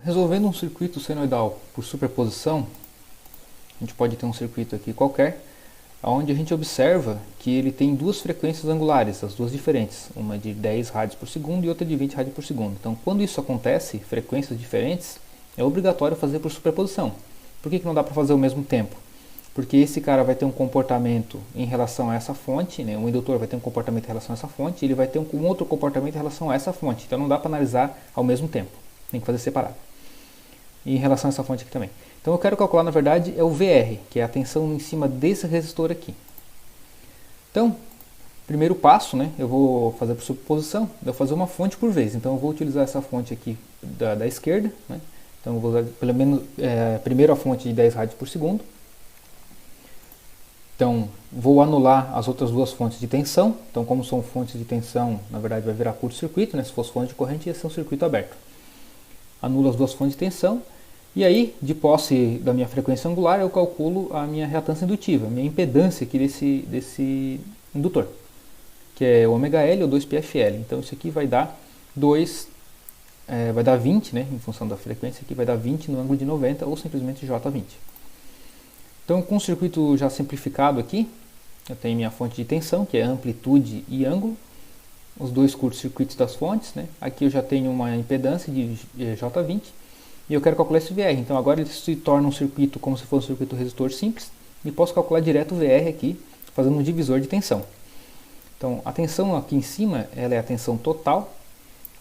Resolvendo um circuito senoidal por superposição, a gente pode ter um circuito aqui qualquer, onde a gente observa que ele tem duas frequências angulares, as duas diferentes, uma de 10 rádios por segundo e outra de 20 rádios por segundo. Então, quando isso acontece, frequências diferentes, é obrigatório fazer por superposição. Por que não dá para fazer ao mesmo tempo? Porque esse cara vai ter um comportamento em relação a essa fonte, né? O indutor vai ter um comportamento em relação a essa fonte, e ele vai ter um outro comportamento em relação a essa fonte. Então não dá para analisar ao mesmo tempo, tem que fazer separado. E em relação a essa fonte aqui também. Então eu quero calcular, na verdade, é o VR, que é a tensão em cima desse resistor aqui. Então, primeiro passo, né? Eu vou fazer por superposição, eu vou fazer uma fonte por vez. Então eu vou utilizar essa fonte aqui da esquerda, né? Então eu vou usar pelo menos primeiro a fonte de 10 rádios por segundo. Então, vou anular as outras duas fontes de tensão. Então, como são fontes de tensão, na verdade vai virar curto-circuito, né? Se fosse fonte de corrente, ia ser um circuito aberto. Anulo as duas fontes de tensão. E aí, de posse da minha frequência angular, eu calculo a minha reatância indutiva, a minha impedância aqui desse indutor, que é ômega-L ou 2πfL. Então, isso aqui vai dar 20, né? Em função da frequência aqui, vai dar 20 no ângulo de 90 ou simplesmente J20. Então, com o circuito já simplificado aqui, eu tenho minha fonte de tensão, que é amplitude e ângulo, os dois curtos-circuitos das fontes, né? Aqui eu já tenho uma impedância de J20, e eu quero calcular esse VR. Então, agora ele se torna um circuito como se fosse um circuito resistor simples, e posso calcular direto o VR aqui, fazendo um divisor de tensão. Então, a tensão aqui em cima, ela é a tensão total,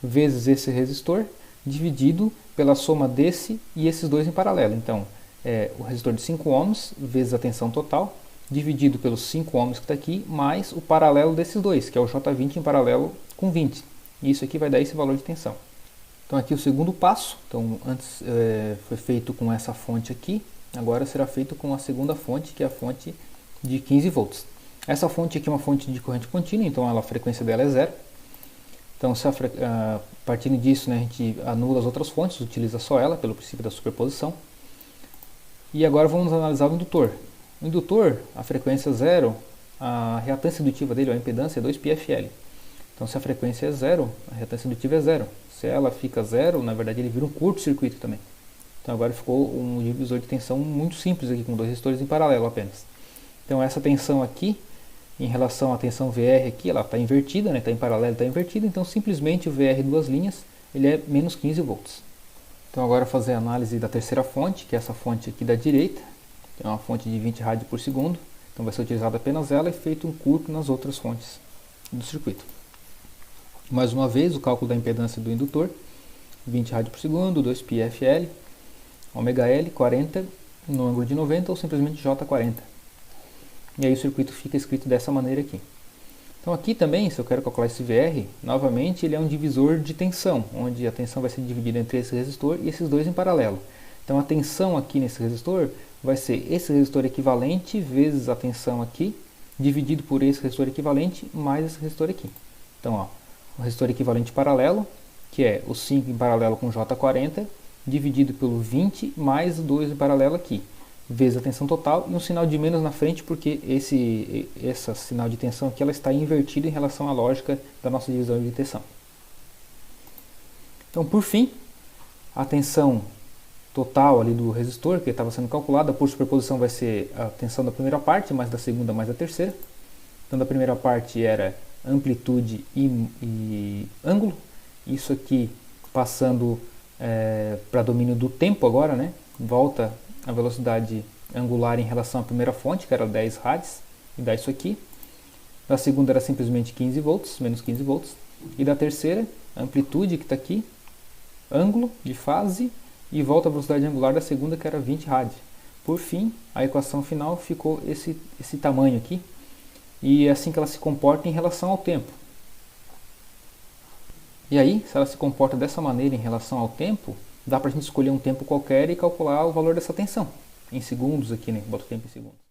vezes esse resistor, dividido pela soma desse e esses dois em paralelo. Então, o resistor de 5 ohms vezes a tensão total, dividido pelos 5 ohms que está aqui, mais o paralelo desses dois, que é o J20 em paralelo com 20. E isso aqui vai dar esse valor de tensão. Então aqui o segundo passo. Então antes foi feito com essa fonte aqui, agora será feito com a segunda fonte, que é a fonte de 15 volts. Essa fonte aqui é uma fonte de corrente contínua, então a frequência dela é zero. Então partindo disso, né, a gente anula as outras fontes, utiliza só ela, pelo princípio da superposição. E agora vamos analisar o indutor. O indutor, a frequência é zero, a reatância indutiva dele, a impedância, é 2πfL. Então, se a frequência é zero, a reatância indutiva é zero. Se ela fica zero, na verdade ele vira um curto-circuito também. Então, agora ficou um divisor de tensão muito simples aqui, com dois resistores em paralelo apenas. Então, essa tensão aqui, em relação à tensão VR aqui, ela está invertida, né? Está em paralelo, está invertida. Então, simplesmente o VR duas linhas, ele é menos 15 volts. Então agora fazer a análise da terceira fonte, que é essa fonte aqui da direita, que é uma fonte de 20 rádios por segundo, então vai ser utilizada apenas ela e feito um curto nas outras fontes do circuito. Mais uma vez o cálculo da impedância do indutor, 20 rádios por segundo, 2πfL, ômega-L 40 no ângulo de 90 ou simplesmente J40. E aí o circuito fica escrito dessa maneira aqui. Então aqui também, se eu quero calcular esse VR, novamente ele é um divisor de tensão, onde a tensão vai ser dividida entre esse resistor e esses dois em paralelo. Então a tensão aqui nesse resistor vai ser esse resistor equivalente vezes a tensão aqui, dividido por esse resistor equivalente mais esse resistor aqui. Então, ó, o resistor equivalente paralelo, que é o 5 em paralelo com J40, dividido pelo 20 mais o 2 em paralelo aqui, vezes a tensão total, e um sinal de menos na frente, porque esse sinal de tensão aqui ela está invertido em relação à lógica da nossa divisão de tensão. Então, por fim, a tensão total ali do resistor, que estava sendo calculada por superposição, vai ser a tensão da primeira parte, mais da segunda, mais da terceira. Então, da primeira parte era amplitude e ângulo. Isso aqui passando para domínio do tempo agora, né? Volta a velocidade angular em relação à primeira fonte, que era 10 rádios, e dá isso aqui. Da segunda era simplesmente 15 volts, menos 15 volts. E da terceira, amplitude, que está aqui, ângulo de fase, e volta a velocidade angular da segunda, que era 20 rádios. Por fim, a equação final ficou esse tamanho aqui, e é assim que ela se comporta em relação ao tempo. E aí, se ela se comporta dessa maneira em relação ao tempo, dá para a gente escolher um tempo qualquer e calcular o valor dessa tensão. Em segundos aqui, né? Bota o tempo em segundos.